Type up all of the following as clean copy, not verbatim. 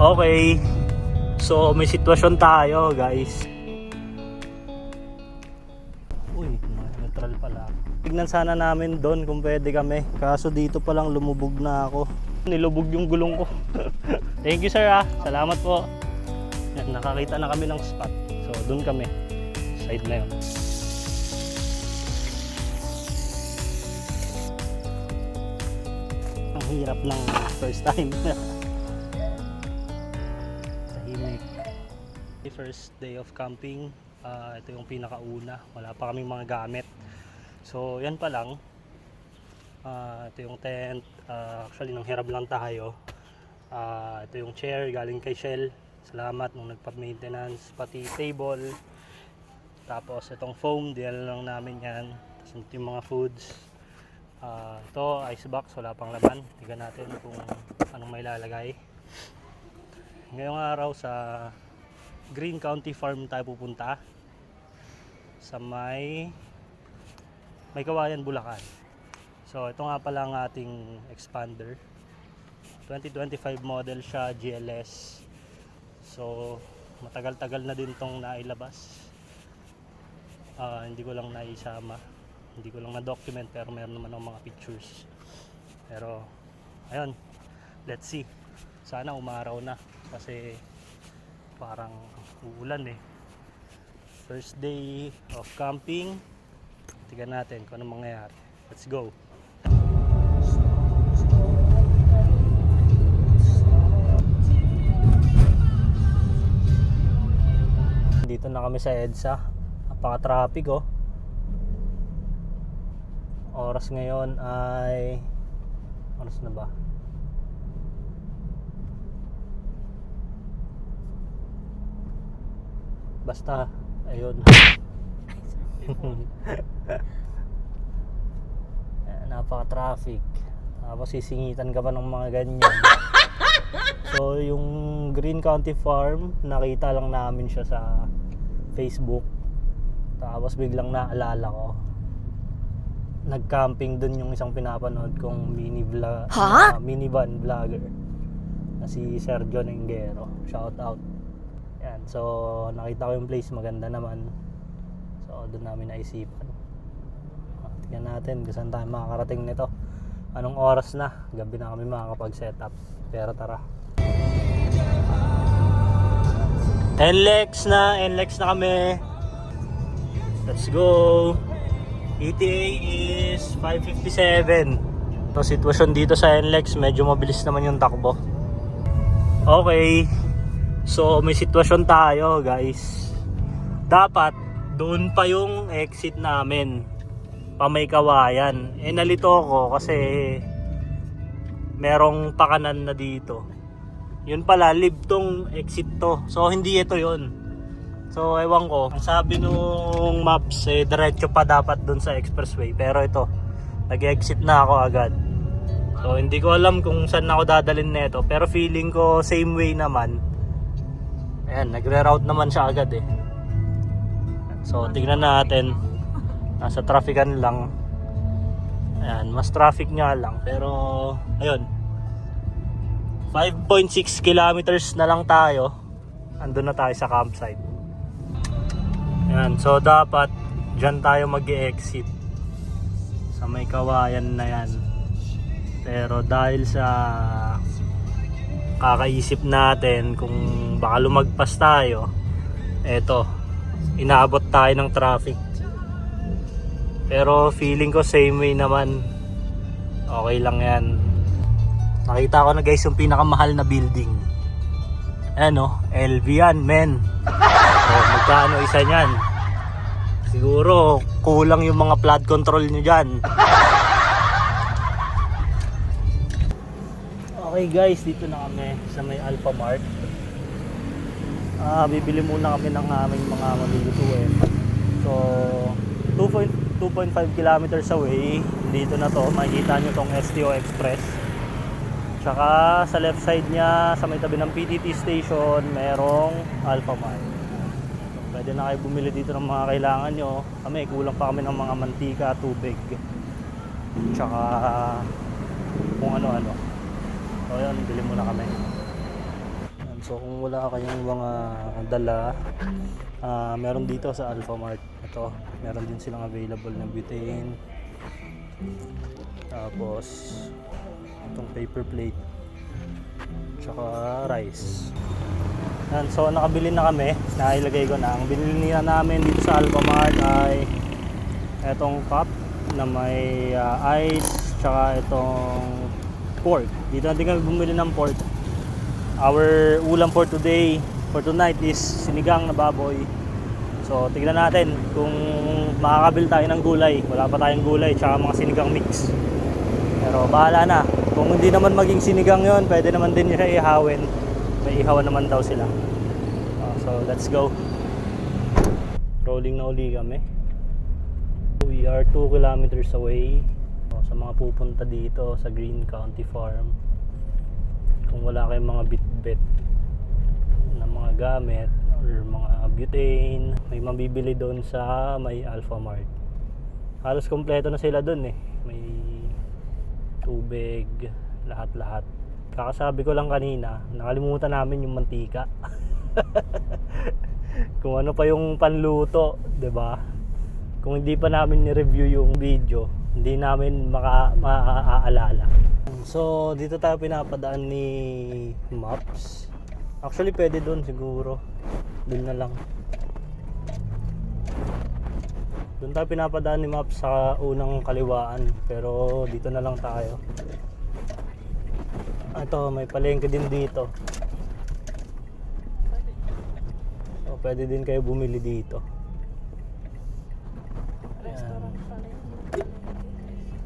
Okay, so may sitwasyon tayo guys. Uy, neutral pala. Tignan sana namin doon kung pwede kami. Kaso dito pa lang lumubog na ako. Nilubog yung gulong ko. Thank you sir ah, salamat po. Yan, nakakita na kami ng spot. So doon kami, side na yun. Ang hirap ng first time. First day of camping, ito yung pinakauna, wala pa kaming mga gamit, so yan pa lang. Ito yung tent, actually nang hirap lang tayo. Ito yung chair galing kay Shell, salamat nung nagpa-maintenance, pati table, tapos itong foam dinala lang namin yan, tapos ito yung mga foods. Ito ice box, wala pang laman, tignan natin kung anong may lalagay. Ngayong araw sa Green County Farm tayo pupunta sa may Kawayan, Bulacan. So ito nga pala ang ating expander, 2025 model siya, GLS. So matagal-tagal na din tong nailabas. Hindi ko lang naisama, hindi ko lang na-document, pero meron naman ng mga pictures. Pero ayun, let's see, sana umaraw na kasi parang uulan eh. First day of camping, tignan natin kung anong mangyayari. Let's go. Dito na kami sa EDSA, napaka-traffic oh. Oras ngayon ay oras na ba? Basta, ayun. Napaka-traffic. Tapos sisingitan ka pa ng mga ganyan. So, yung Green County Farm, nakita lang namin siya sa Facebook. Tapos biglang naalala ko, nag-camping dun yung isang pinapanood kong minivan vlogger na si Sergio Nengero. Shout out. Yan, so nakita ko yung place, maganda naman. So doon namin naisipan. Tingnan natin kung saan tayo makakarating nito. Anong oras na? Gabi na kami makakapag-setup. Pero tara. NLEX na kami. Let's go. ETA is 5:57. Ito sitwasyon dito sa NLEX, medyo mabilis naman yung takbo. Okay. So may sitwasyon tayo guys. Dapat doon pa yung exit namin, pa may Kawayan. Nalito ako kasi merong pakanan na dito. Yun pala, live tong exit to. So hindi ito yun. So ewan ko, ang sabi nung maps diretso pa dapat doon sa expressway. Pero ito, nag-exit na ako agad. So hindi ko alam kung saan ako dadalhin nito, pero feeling ko same way naman. Ayan, nagre-route naman siya agad eh. So, tignan natin. Nasa traffican lang. Ayan, mas traffic nga lang. Pero, ayun. 5.6 kilometers na lang tayo. Andun na tayo sa campsite. Ayan, so dapat dyan tayo mag-e-exit. Sa may Kawayan na yan. Pero dahil sa kakaisip natin kung baka lumagpas tayo, eto, inaabot tayo ng traffic. Pero feeling ko same way naman, okay lang yan. Nakita ko na guys yung pinakamahal na building. Ano, LV yan men. So magkano isa nyan? Siguro kulang yung mga flood control nyo dyan. Okay guys, dito na kami sa may Alpha Mart. Bibili muna kami ng aming mga malulutuin. So 2.5 kilometers away, dito na to, makikita nyo tong STO Express. Tsaka sa left side nya, sa may tabi ng PTT station, merong Alpha Mart. So, pwede na kayo bumili dito ng mga kailangan nyo. Kami, kulang pa kami ng mga mantika, tubig, tsaka kung ano-ano. So yun, bili muna kami. So kung wala kayong mga dala, meron dito sa Alphamart. Ito, meron din silang available na butane. Tapos itong paper plate. Tsaka rice. Yan, so nakabili na kami. Nailagay ko na. Ang binili na namin dito sa Alphamart ay itong cup na may ice. Tsaka itong pork. Dito natin kami bumili ng pork. Our ulam for today, for tonight is sinigang na baboy. So tignan natin kung makakabil tayo ng gulay. Wala pa tayong gulay tsaka mga sinigang mix. Pero bahala na. Kung hindi naman maging sinigang yon, pwede naman din siya ihawin. May ihawan naman daw sila. So let's go. Rolling na uli kami. We are 2 kilometers away. Sa mga pupunta dito sa Green County Farm, kung wala kayong mga bit-bit na mga gamit or mga butane, may mabibili doon sa may Alphamart. Halos kompleto na sila doon eh. May tubig, lahat-lahat. Kakasabi ko lang kanina, nakalimutan namin yung mantika. Kung ano pa yung panluto, 'di ba? Kung hindi pa namin ni-review yung video, hindi namin maaalala. So dito tayo pinapadaan ni Maps. Actually pwede doon siguro. Doon na lang. Doon tayo pinapadaan ni Maps sa unang kaliwaan. Pero dito na lang tayo. Ito, may palengke din dito. So pwede din kayo bumili dito. Ayan.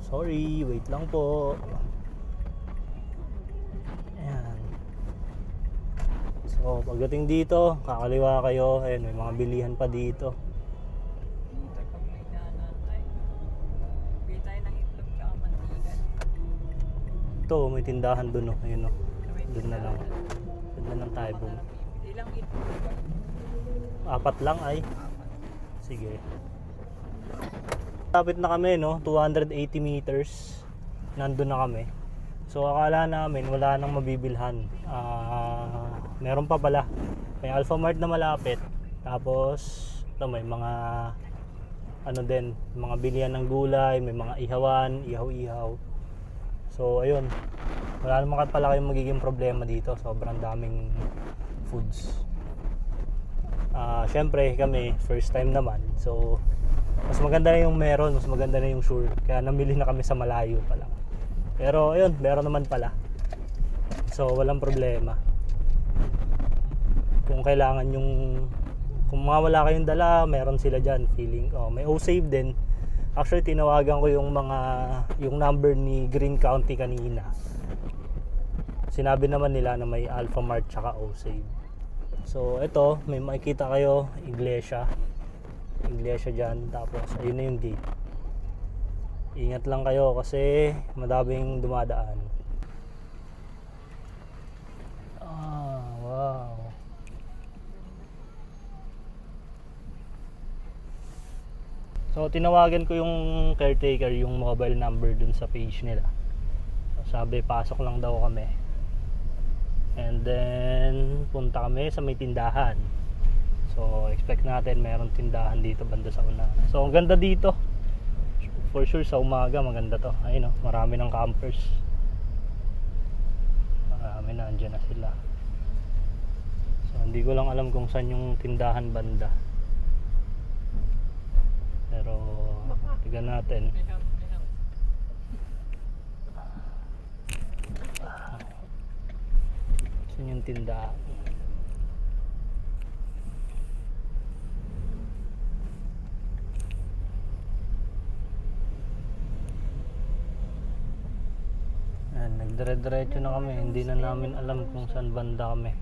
Sorry, wait lang po. Ayan. So, pagdating dito, kakaliwa kayo. Ayan, may mga bilihan pa dito. Ito, may tindahan dun, oh. Ayun, oh. Dun na lang. Dun na lang tayo bumili. Ilang itlog? 4 lang ay. Sige. Lapit na kami, no? 280 meters. Nandun na kami. So akala namin wala nang mabibilhan. Meron pa pala. May Alphamart na malapit. Tapos ito may mga ano din, mga bilihan ng gulay, may mga ihawan, ihaw-ihaw. So ayun. Wala naman pala kayong magiging problema dito. Sobrang daming foods. Syempre kami first time naman. So mas maganda na yung meron, mas maganda na yung sure. Kaya namili na kami sa malayo pa lang. Pero ayun, meron naman pala. So walang problema. Kung kailangan yung kung wala kayong dala, meron sila diyan, feeling. May O-Save din. Actually tinawagan ko yung number ni Green County kanina. Sinabi naman nila na may Alphamart tsaka O-Save. So ito, may makikita kayo, iglesia dyan, tapos ayun na yung gate. Ingat lang kayo kasi madaming dumadaan. Wow. So tinawagan ko yung caretaker, yung mobile number dun sa page nila. Sabi pasok lang daw kami. And then punta kami sa may tindahan. So expect natin meron tindahan dito banda sa una. So ang ganda dito. For sure sa umaga maganda to. Ayun oh, marami ng campers. Marami na, andyan na sila. So hindi ko lang alam kung saan yung tindahan banda. Pero tignan natin. Saan yung tindahan? Nagdire-diretso na kami, hindi na namin alam kung saan banda kami.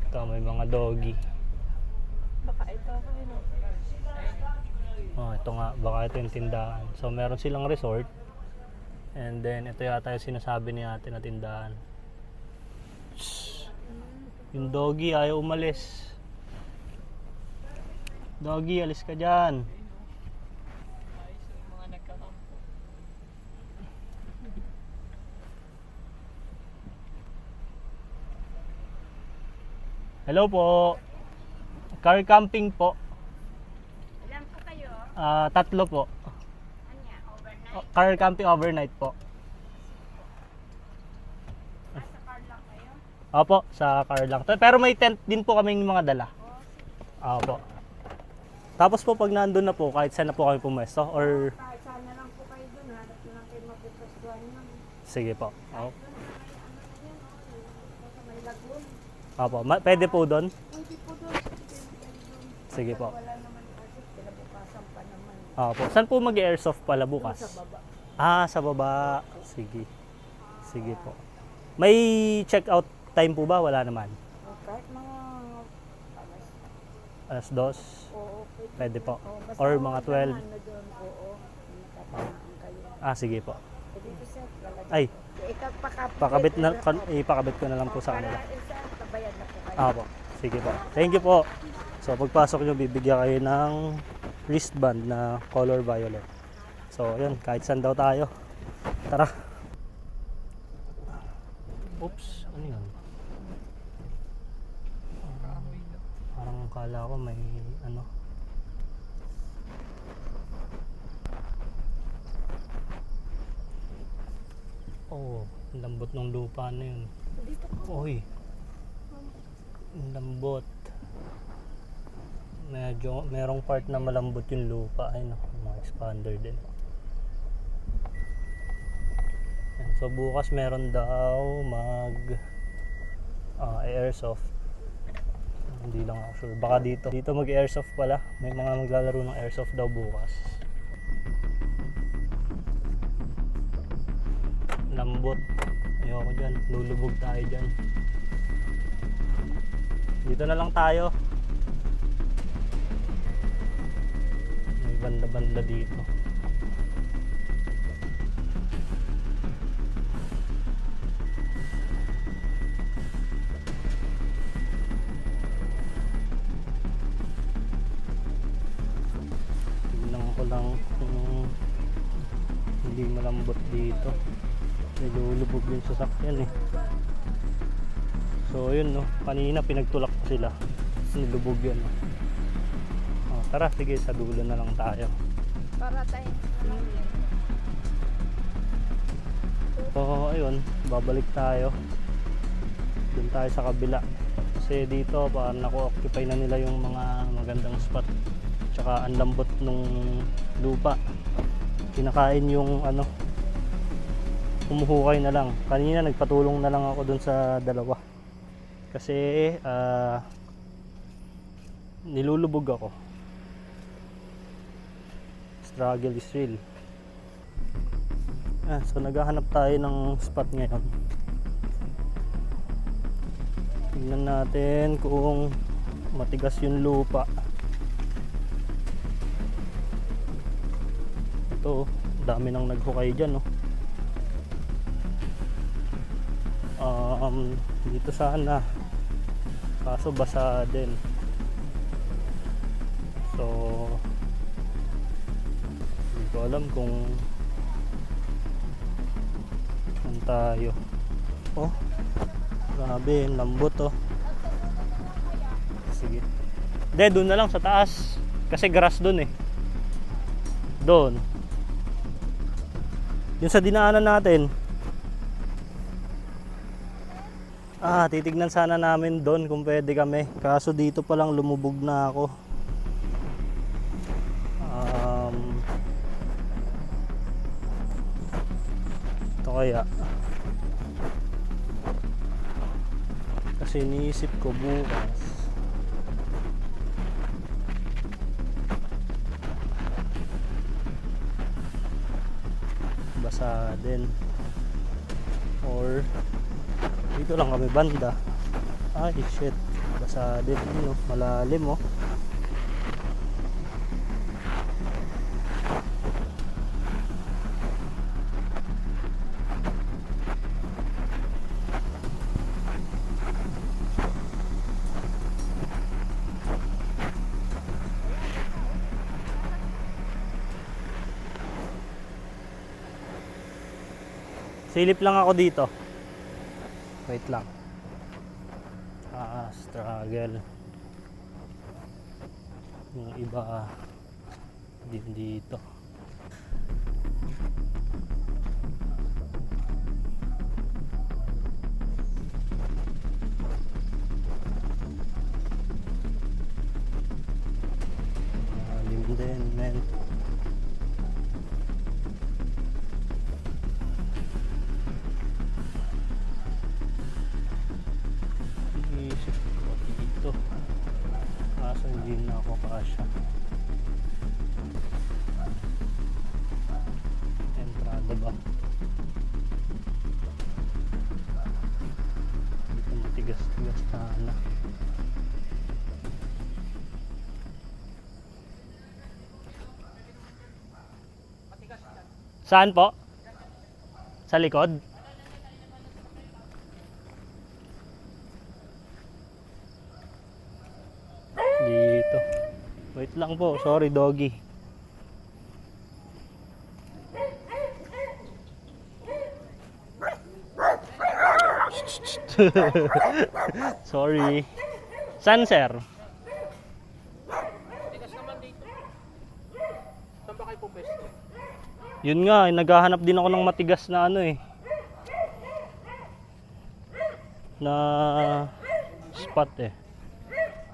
Ito may mga doggy. Baka ito Ito nga, baka ito yung tindahan. So meron silang resort. And then ito yata yung sinasabi ni ate na tindahan. Shhh. Yung doggy ayaw umalis. Doggy, alis ka dyan. Hello po. Car camping po. Ilan po kayo? Tatlo po. Anya, overnight? Car camping overnight po. Sa car lang kayo? Opo, sa car lang. Pero may tent din po kaming mga dala. Opo. Tapos po pag nandun na po, kahit saan na po kami pumesto or... Kahit saan na lang po kayo dun, hanap na lang kayo mapupustuhan yun. Sige po. Doon, may ano na yan, sa may lagoon. Opo, pwede po doon? Pwede po doon, Sige po. wala naman kasi, kinabukasan pa naman. Opo. Saan po mag-airsoft pala bukas? Sa baba. Sa baba. Sige. Sige po. May check-out time po ba? Wala naman. Kahit mga Alas 2? oo, Pwede po. basta Or mga 12? ano doon, oo, nakatamaan kayo. Sige po. Pwede po sir, lalagyan Ay, ko. Ikaw pakabit na, ipakabit ko na lang po sa kanila. Para isa, tabayan na po kayo. Po. Sige po. Thank you po. So pagpasok nyo, bibigyan kayo ng wristband na color violet. So yun, kahit saan daw tayo. Tara. Oops, ano yun? Parang kala ko may ano. Oh, ang lambot ng lupa na yun. Dito po. Uy, ang lambot. Medyo, merong part na malambot yung lupa. Ay naku, mga expander din. Yan, so bukas meron daw airsoft. Hindi lang ako sure. Baka dito mag-airsoft pala. May mga maglalaro ng airsoft daw bukas. Lambot. Ayoko dyan. Lulubog tayo dyan. Dito na lang tayo. May banda-banda dito. Tignan ko lang kung hindi malambot dito. Medyo lubog yung sasakyan eh. So yun no, kanina pinagtulak ko sila. Nilubog yan. Tara, sige, sa dulo na lang tayo. Para tayo. So ayun, babalik tayo. Doon tayo sa kabila. Kasi dito parang naku-occupy na nila yung mga magandang spot. Tsaka ang lambot nung lupa. Kinakain yung ano, humuhukay na lang. Kanina nagpatulong na lang ako dun sa dalawa. Kasi nilulubog ako. Struggle is real. So naghahanap tayo ng spot ngayon. Tingnan natin kung matigas yung lupa. Ito, dami nang naghukay dyan, no? Dito sana. Kaso basa din. So, hindi ko alam kung saan tayo. Oh, grabe, lambot oh. Sige. Hindi, doon na lang sa taas. Kasi grass doon eh. Doon. Yung sa dinaanan natin. Titignan sana namin doon kung pwede kami. Kaso dito pa lang lumubog na ako. Ito kaya. Kasi iniisip ko bukas. Basa din. Or dito lang kami banda. Ay shit, basa din yun, malalim oh. Silip lang ako dito. Wait lang. struggle. Yung iba din dito. Lalim din, men. Iisip ko dito. Kaso hindi na ako kasya. Entrada ba? Dito matigas-tigas na. Saan po? Sa likod? Dito. Wait lang po, sorry doggy. Sorry. Saan, sir? Tigas naman dito. Saan ba kayo po best? Yun nga, naghahanap din ako ng matigas na ano eh. Na spot eh.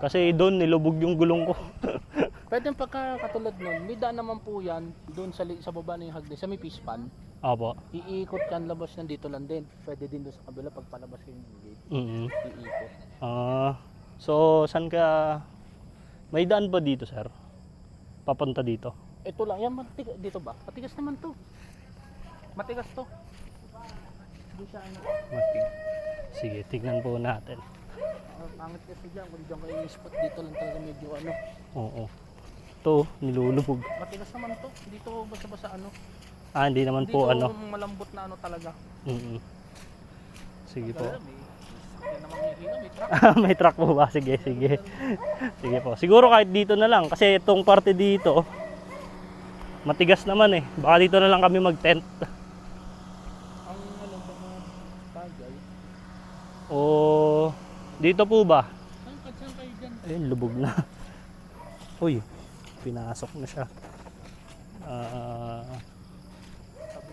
Kasi doon nilubog yung gulong ko. Pwede pagka katulad nun, may daan naman po yan doon sa baba na yung hagdan, sa may pispan. Apo. Iikot yan labas ng dito lang din. Pwede din doon sa kabila pag palabas kayo ng gate. Iikot. So saan ka? May daan ba dito, sir? Papunta dito? Ito lang, yan matigas dito ba? Matigas naman to. Matigas to. Hindi siya ano. Sige, tignan po natin. Pangit kasi dyan, kung dyan kayo yung spot dito lang talaga medyo ano. Oo. Ito, nilulubog. Matigas naman to. Dito basta-basta ano. Hindi naman Dito po ano. malambot na ano talaga. Sige po. Yan naman may hila, may truck. May truck po ba? Sige, sige. Sige po. Siguro kahit dito na lang. Kasi itong parte dito, matigas naman eh. Baka dito na lang kami mag-tent. Ang ano mga bagay. O dito po ba? Saan kayo dyan? Ayun, lubog na. Uy, pinasok na siya.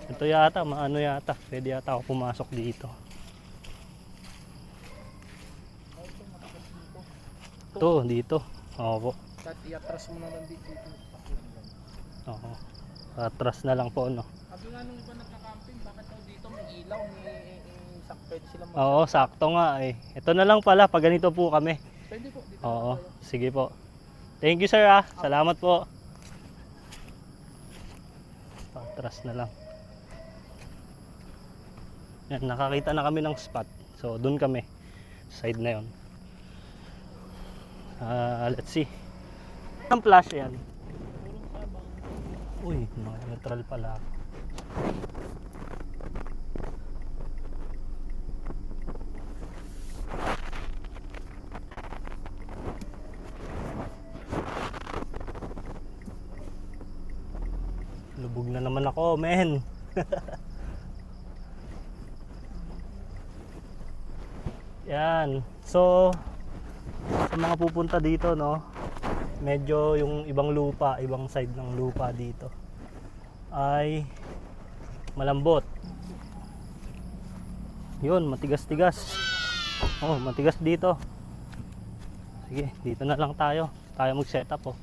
Ito yata, maano yata. Pwede yata ako pumasok dito. Ito, dito. Oo po. Kahit i-atras mo na lang dito. Oo. Atras na lang po, no? Sabi nga nung iba nagka-camping, bakit daw dito may ilaw, pwede sila Oo, sakto nga eh. Ito na lang pala, pag ganito po kami. Pwede po, dito Oo, na tayo. sige po. Thank you, sir ah. Salamat po. Atras na lang. Yan, nakakita na kami ng spot. So, doon kami. Side na yon. Let's see. Ang flash yan. Uy, neutral pala. Lubog na naman ako, men. Yan. So, sa mga pupunta dito, no, medyo yung ibang lupa, ibang side ng lupa dito ay malambot. Yun, matigas-tigas. Oh, matigas dito. Sige, dito na lang tayo. Tayo mag-setup, oh.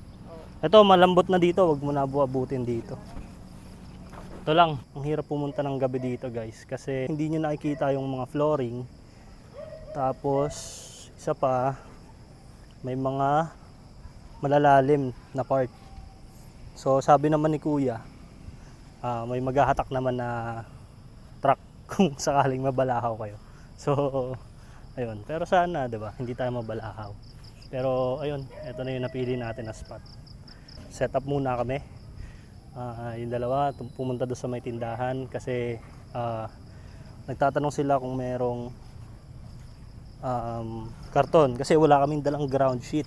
Ito, malambot na dito. Huwag mo na abutin dito. Ito lang, ang hirap pumunta ng gabi dito, guys. Kasi hindi nyo nakikita yung mga flooring. Tapos, isa pa, may mga malalalim na part. So, sabi naman ni Kuya, may maghahatak naman na truck kung sakaling mabalahaw kayo. So, ayun. Pero sana, 'di ba? Hindi tayo mabalahaw. Pero ayun, ito na yung napili natin na spot. Set up muna kami. Yung dalawa pumunta doon sa may tindahan kasi nagtatanong sila kung merong karton kasi wala kaming dalang ground sheet.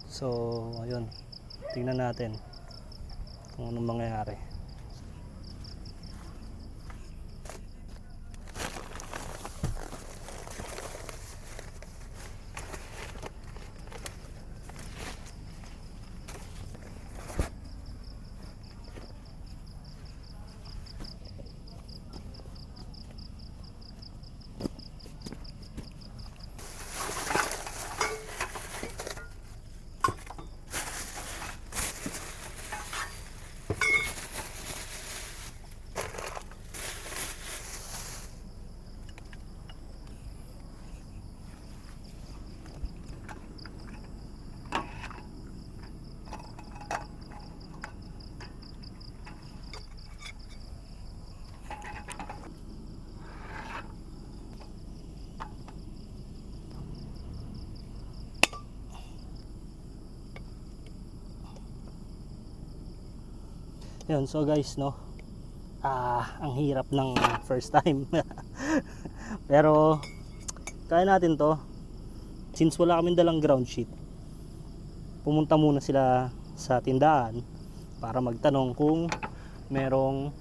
So, ayun. Tingnan natin kung anong mangyayari. Yun, so guys, no, ang hirap ng first time. Pero kaya natin to. Since wala kaming dalang ground sheet, pumunta muna sila sa tindahan para magtanong kung merong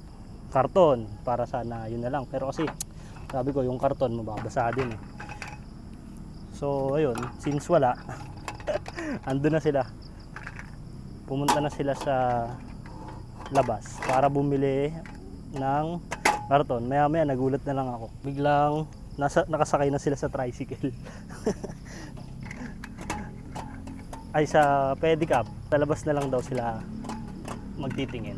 karton para sana yun na lang. Pero kasi sabi ko yung karton mababasa din eh. So ayun, since wala, andun na sila. Pumunta na sila sa labas para bumili ng karton. Maya maya nagulat na lang ako. Biglang nakasakay na sila sa tricycle. Ay sa pedicab. Sa labas na lang daw sila magtitingin.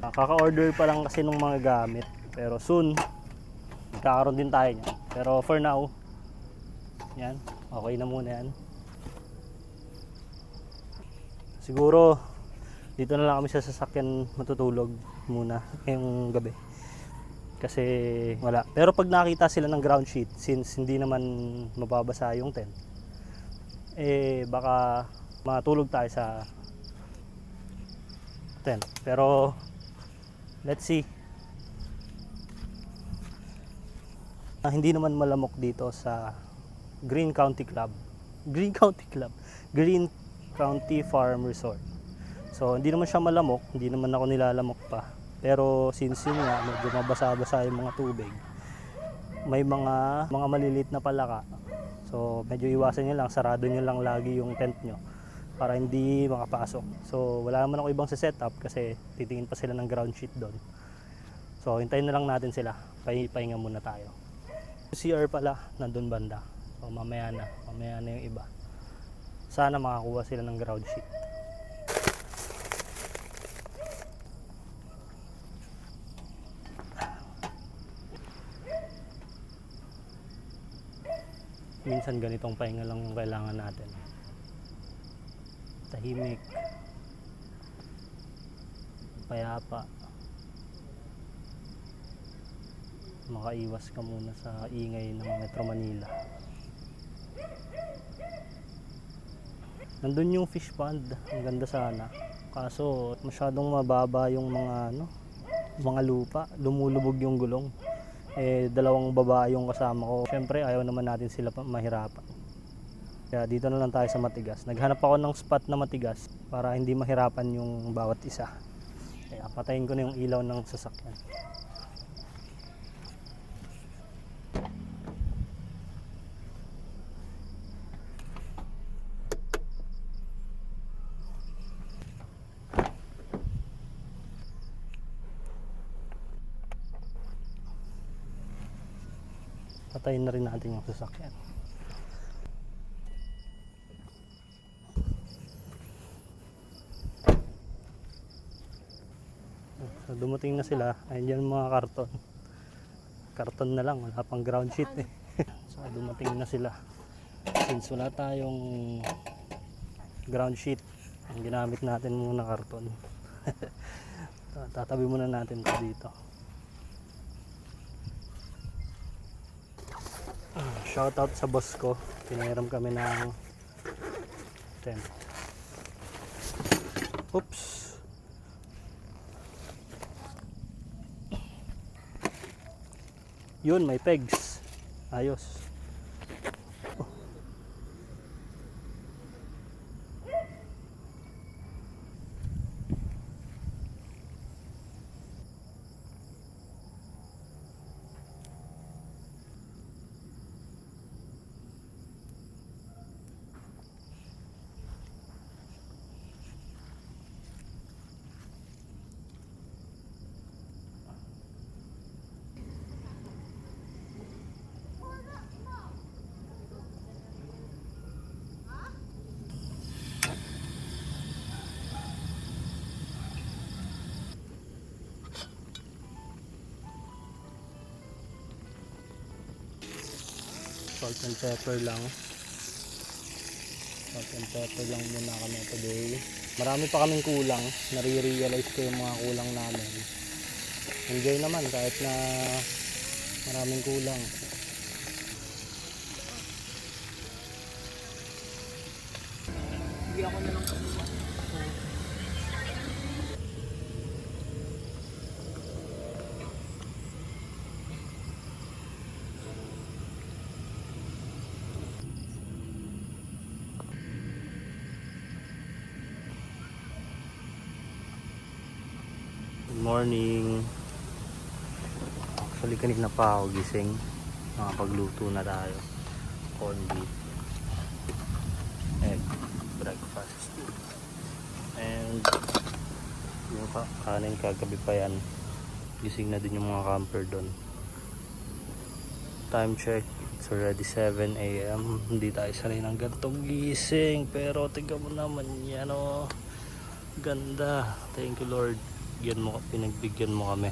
Kaka-order pa lang kasi ng mga gamit. Pero soon, kakaroon din tayo niyan. Pero for now, yan, okay na muna yan. Siguro dito na lang kami sa sasakyan matutulog muna ngayong gabi. Kasi wala. Pero pag nakita sila ng ground sheet, since hindi naman mababasa yung tent, eh baka matulog tayo sa tent. Pero let's see. Hindi naman malamok dito sa Green County Farm Resort. So hindi naman siya malamok, hindi naman ako nilalamok pa. Pero since yun nga, medyo mabasa-basa yung mga tubig, may mga maliliit na palaka. So medyo iwasan nyo lang, sarado nyo lang lagi yung tent nyo para hindi makapasok. So wala naman ako ibang sa setup kasi titingin pa sila ng ground sheet doon. So hintayin na lang natin sila, pahinga muna tayo. CR pala, nandun banda. So mamaya na yung iba. Sana makakuha sila ng ground sheet. Minsan ganitong pahinga lang yung kailangan natin. Tahimik, payapa, makaiwas ka muna sa ingay ng Metro Manila. Nandun yung fish pond, ang ganda sana. Kaso masyadong mababa yung mga lupa, lumulubog yung gulong. Eh dalawang babae yung kasama ko. Siyempre ayaw naman natin sila mahirapan. Kaya dito na lang tayo sa matigas. Naghanap ako ng spot na matigas para hindi mahirapan yung bawat isa. Kaya patayin ko na yung ilaw ng sasakyan. Patayin na rin natin yung sasakyan. So dumating na sila. Ayun dyan mga karton. Karton na lang, wala pang ground sheet eh. So dumating na sila. Since wala tayong ground sheet, ang ginamit natin muna karton. Tatabi muna natin ito dito. Shoutout sa boss ko, pinahiram kami ng tent. Oops. Yun, may pegs. Ayos. Salt and pepper lang. Salt and pepper lang muna kami today. Marami pa kaming kulang. Nare-realize ko yung mga kulang namin. Enjoy naman kahit na maraming kulang. Bigyan ko na lang kami. morning. Actually kanina pa ako gising. Nakapagluto na tayo. Corned beef. Egg. Breakfast. And yung kanin kagabi pa yan. Gising na din yung mga camper doon. Time check. It's already 7 AM. Hindi tayo sanay ng gantong gising. Pero tignan mo naman yan oh. Ganda. Thank you Lord. Pinagbigyan mo kami.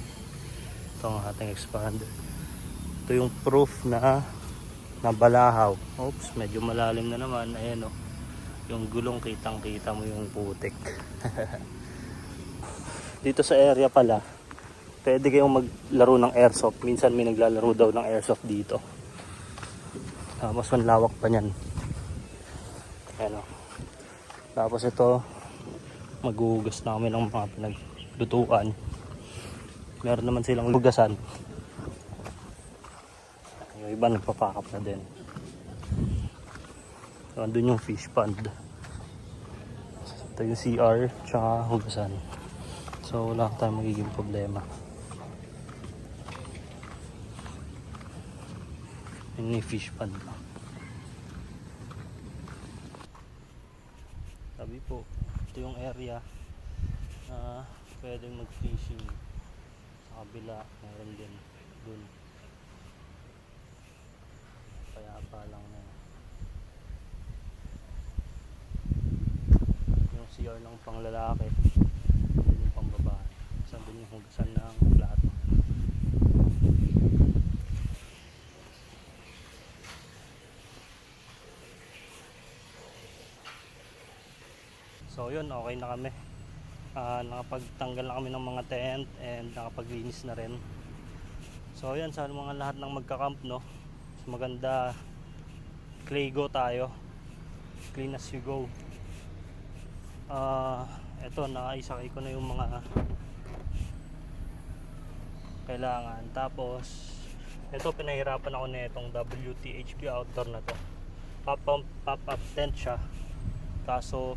Ito ang ating expander. Ito yung proof na nabalahaw. Oops, medyo malalim na naman. Ayan o. Yung gulong kitang kita mo yung putik. Dito sa area pala, pwede kayong maglaro ng airsoft. Minsan may naglalaro daw ng airsoft dito. Mas manlawak pa niyan. Ayan o. Tapos ito, maghuhugas na kami ng mga pinaglutuan. Meron naman silang hugasan. Yung iba nagpapakap na din. So, andun yung fish pond. Ito yung CR tsaka hugasan. So wala tayong magiging problema. Yung fish pond. Sabi po, ito yung area na pwedeng mag-fishing. Sa kabila, meron din dun. Kaya pa lang na yung CR ng pang lalaki, dun yung pang babae. Saan dun yung hugasan ng plato. So yun, okay na kami. Nakapagtanggal na kami ng mga tent and nakapaglinis na rin. So yan, sa mga lahat ng magka-camp, no, maganda clay go tayo, clean as you go. Eto, nakaisakay ko na yung mga kailangan. Tapos eto, pinahirapan ako na itong WTHP outdoor na to. Pop-up tent siya, kaso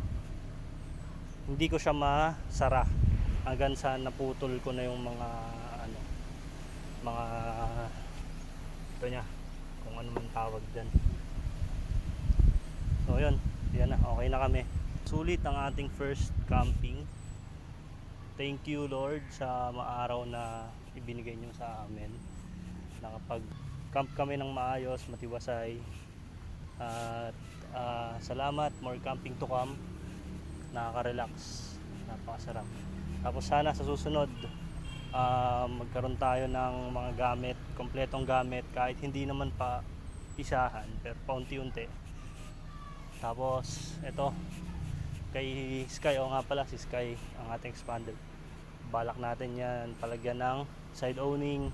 hindi ko siya masara hanggang sa naputol ko na yung mga mga ito niya, kung ano man tawag dyan. So yun, yan na, okay na kami. Sulit ang ating first camping. Thank you Lord sa maaraw na ibinigay nyo sa amin. Nakapag camp kami ng maayos, matiwasay. At salamat, more camping to come. Nakaka-relax, napakasarap. Tapos sana sa susunod magkaroon tayo ng mga gamit, kompletong gamit, kahit hindi naman pa isahan, pero paunti-unti. Tapos ito kay Sky, o nga pala si Sky ang ating expander, balak natin yan palagyan ng side owning,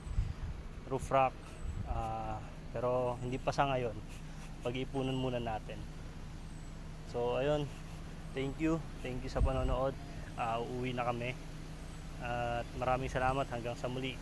roof rack, pero hindi pa sa ngayon, pag-iipunan muna natin. So ayun, thank you sa panonood. Uuwi na kami at maraming salamat, hanggang sa muli.